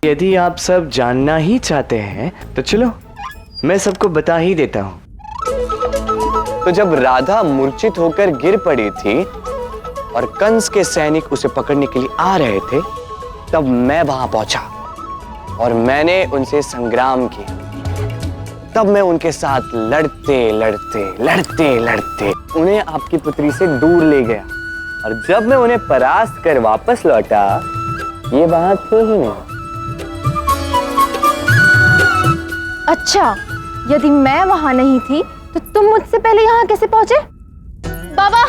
यदि आप सब जानना ही चाहते हैं तो चलो मैं सबको बता ही देता हूँ। तो जब राधा मूर्छित होकर गिर पड़ी थी और कंस के सैनिक उसे पकड़ने के लिए आ रहे थे, तब मैं वहां पहुंचा और मैंने उनसे संग्राम किया। तब मैं उनके साथ लड़ते लड़ते उन्हें आपकी पुत्री से दूर ले गया, और जब मैं उन्हें परास्त कर वापस लौटा, ये वहां थे ही नहीं। अच्छा, यदि मैं वहां नहीं थी तो तुम मुझसे पहले यहाँ कैसे पहुंचे? बाबा,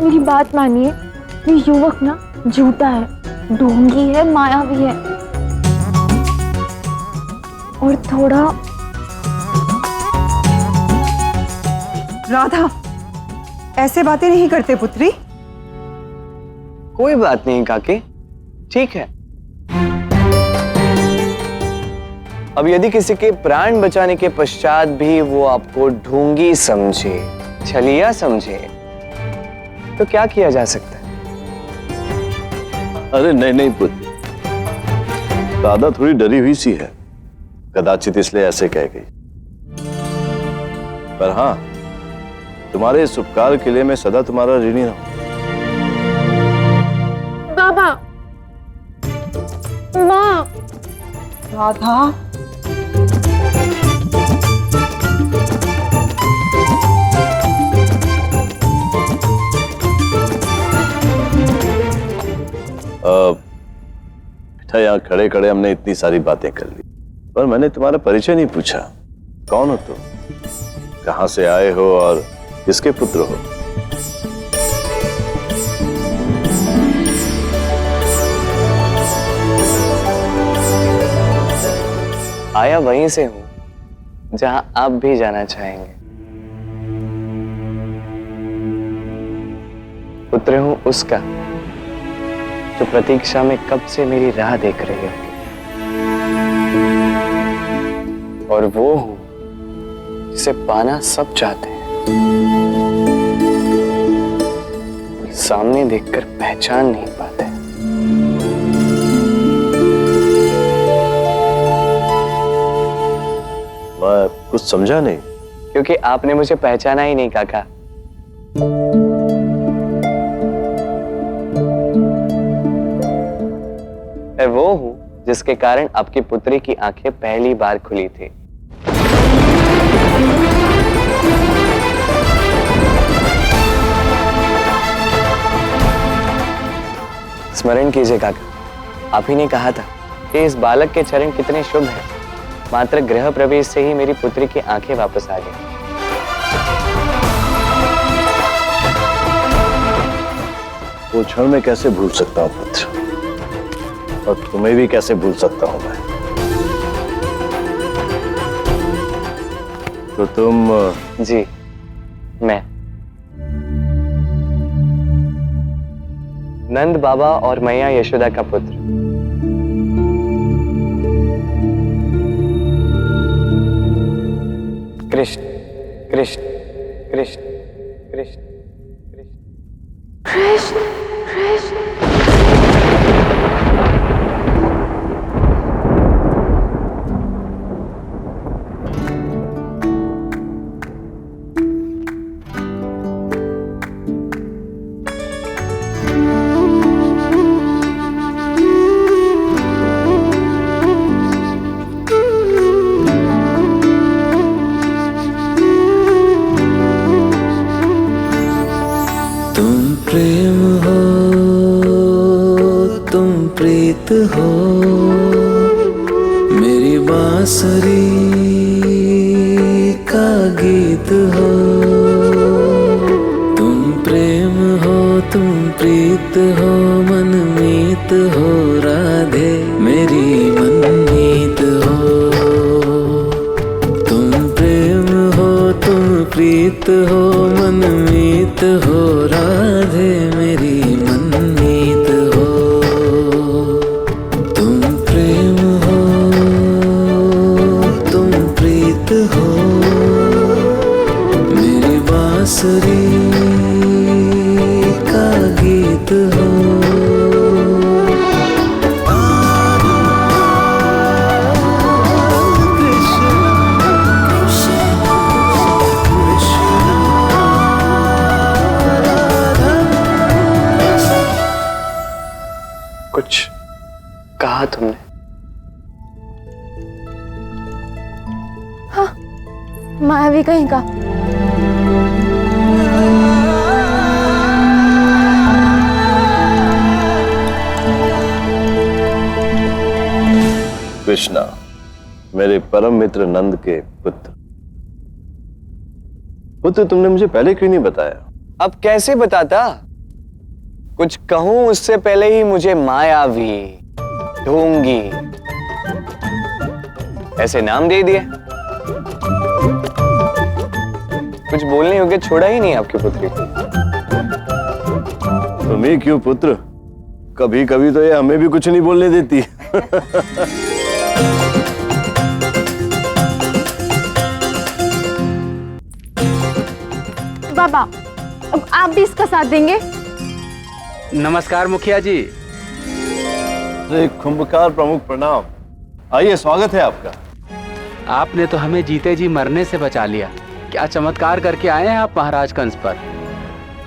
मेरी बात मानिए, ये युवक ना झूठा है, ढोंगी है, मायावी है और थोड़ा। राधा, ऐसे बातें नहीं करते पुत्री। कोई बात नहीं काकी, ठीक है। अब यदि किसी के प्राण बचाने के पश्चात भी वो आपको ढोंगी समझे, छलिया समझे, तो क्या किया जा सकता है? अरे नहीं पुत्र, राधा थोड़ी डरी हुई सी है, कदाचित इसलिए ऐसे कह गई। पर हाँ, तुम्हारे इस उपकार के लिए मैं सदा तुम्हारा ऋणी रहूं। बाबा, माँ। राधा, बेटा, यहाँ खड़े खड़े हमने इतनी सारी बातें कर ली, पर मैंने तुम्हारा परिचय नहीं पूछा। कौन हो तुम, कहां से आए हो और किसके पुत्र हो? आया वहीं से हूं जहां आप भी जाना चाहेंगे। पुत्र हूं उसका जो प्रतीक्षा में कब से मेरी राह देख रही होगी, और वो हूं जिसे पाना सब चाहते हैं, और सामने देखकर पहचान नहीं पाते। मैं कुछ समझा नहीं। क्योंकि आपने मुझे पहचाना ही नहीं काका। मैं वो हूं जिसके कारण आपकी पुत्री की आंखें पहली बार खुली थी। स्मरण कीजिए काका, आप ही ने कहा था कि इस बालक के चरण कितने शुभ हैं। मात्र गृह प्रवेश से ही मेरी पुत्री की आंखें वापस आ गई। वो क्षण मैं कैसे भूल सकता हूँ पुत्र, और तुम्हें भी कैसे भूल सकता हूं मैं। तो तुम? जी, मैं नंद बाबा और मैया यशोदा का पुत्र। कृष्ण कृष्ण कृष्ण कृष्ण कृष्ण कृष्ण। प्रेम हो, तुम प्रीत हो, मेरी बांसुरी का गीत हो। तुम प्रेम हो, तुम प्रीत हो, मनमीत हो, राधे मेरी मनमीत हो। तुम प्रेम हो, तुम प्रीत हो, मनमीत हो, राधे मेरी मनमीत हो। तुम प्रेम हो, तुम प्रीत हो, मेरी बांसुरी का गीत हो। हाँ, मायावी कहीं का। कृष्णा, मेरे परम मित्र नंद के पुत्र। पुत्र, तुमने मुझे पहले क्यों नहीं बताया? अब कैसे बताता? कुछ कहूं उससे पहले ही मुझे मायावी, ढोंगी ऐसे नाम दे दिए। कुछ बोलने योग्य छोड़ा ही नहीं आपकी पुत्री को। तुम्हें क्यों पुत्र, कभी कभी तो ये हमें भी कुछ नहीं बोलने देती। बाबा, अब आप भी इसका साथ देंगे? नमस्कार मुखिया जी। अरे कुंभकार प्रमुख प्रणाम। आइए, स्वागत है आपका। आपने तो हमें जीते जी मरने से बचा लिया। क्या चमत्कार करके आए हैं आप महाराज कंस पर।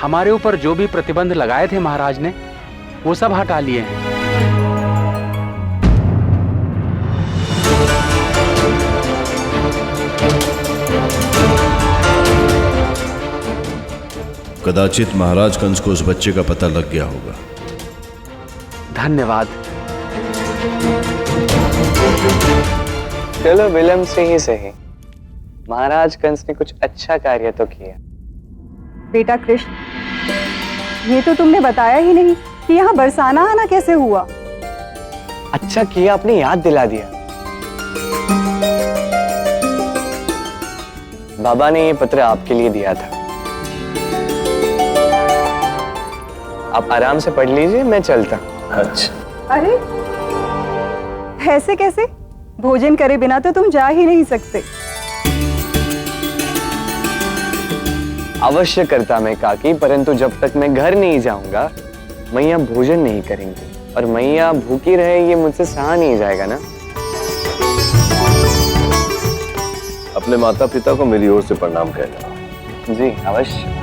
हमारे ऊपर जो भी प्रतिबंध लगाए थे महाराज ने, वो सब हटा लिए हैं। कदाचित महाराज कंस को उस बच्चे का पता लग गया होगा। धन्यवाद। चलो विलंब से ही सही, महाराज कंस ने कुछ अच्छा कार्य तो किया। बेटा कृष्ण, ये तो तुमने बताया ही नहीं कि यहाँ बरसाना आना कैसे हुआ। अच्छा किया आपने याद दिला दिया। बाबा ने ये पत्र आपके लिए दिया था। आप आराम से पढ़ लीजिए, मैं चलता हूं। अच्छा। अरे ऐसे कैसे? भोजन करे बिना तो तुम जा ही नहीं सकते। अवश्य करता मैं काकी, परंतु जब तक मैं घर नहीं जाऊंगा मैया भोजन नहीं करेंगी, और मैया भूखी रहे ये मुझसे सहा नहीं जाएगा ना। अपने माता पिता को मेरी ओर से प्रणाम कहना। जी अवश्य।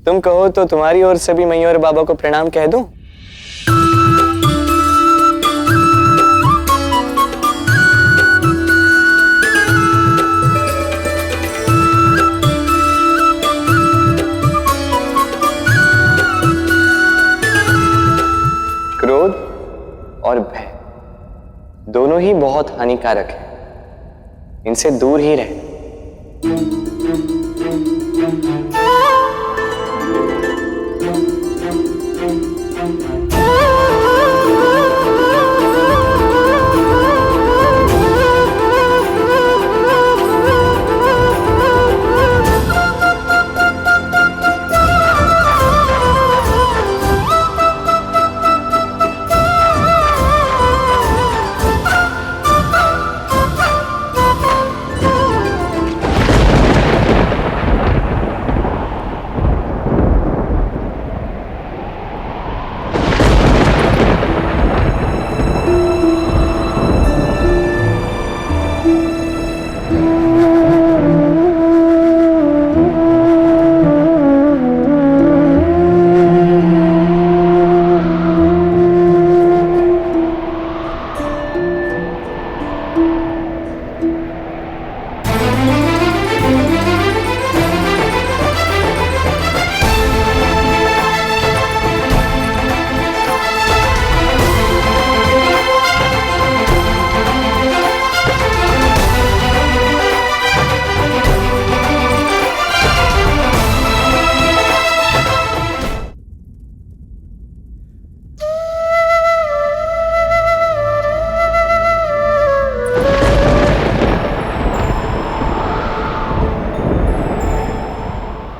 तुम कहो तो तुम्हारी ओर से भी मैया और बाबा को प्रणाम कह दूं? क्रोध और भय दोनों ही बहुत हानिकारक है, इनसे दूर ही रहे।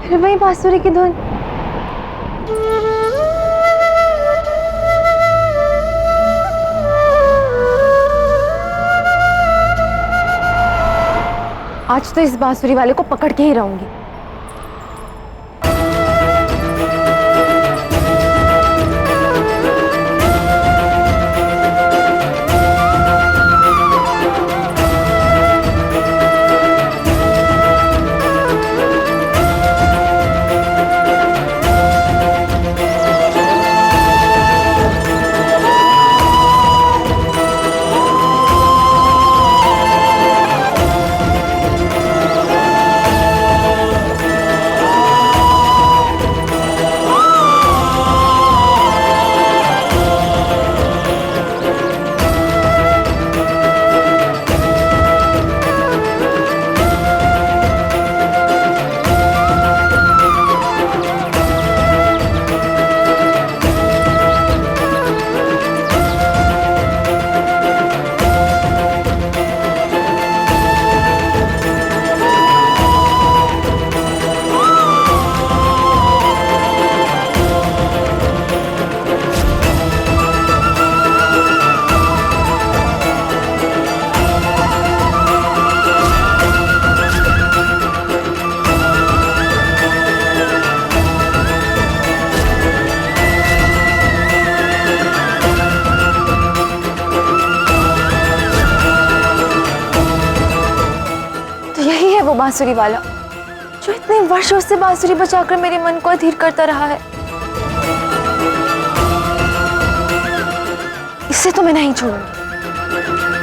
फिर वही बांसुरी की धुन। आज तो इस बांसुरी वाले को पकड़ के ही रहूंगी। बांसुरी वाला, जो इतने वर्षों से बांसुरी बजाकर मेरे मन को अधीर करता रहा है। इसे तो मैं नहीं छोड़ूंगी।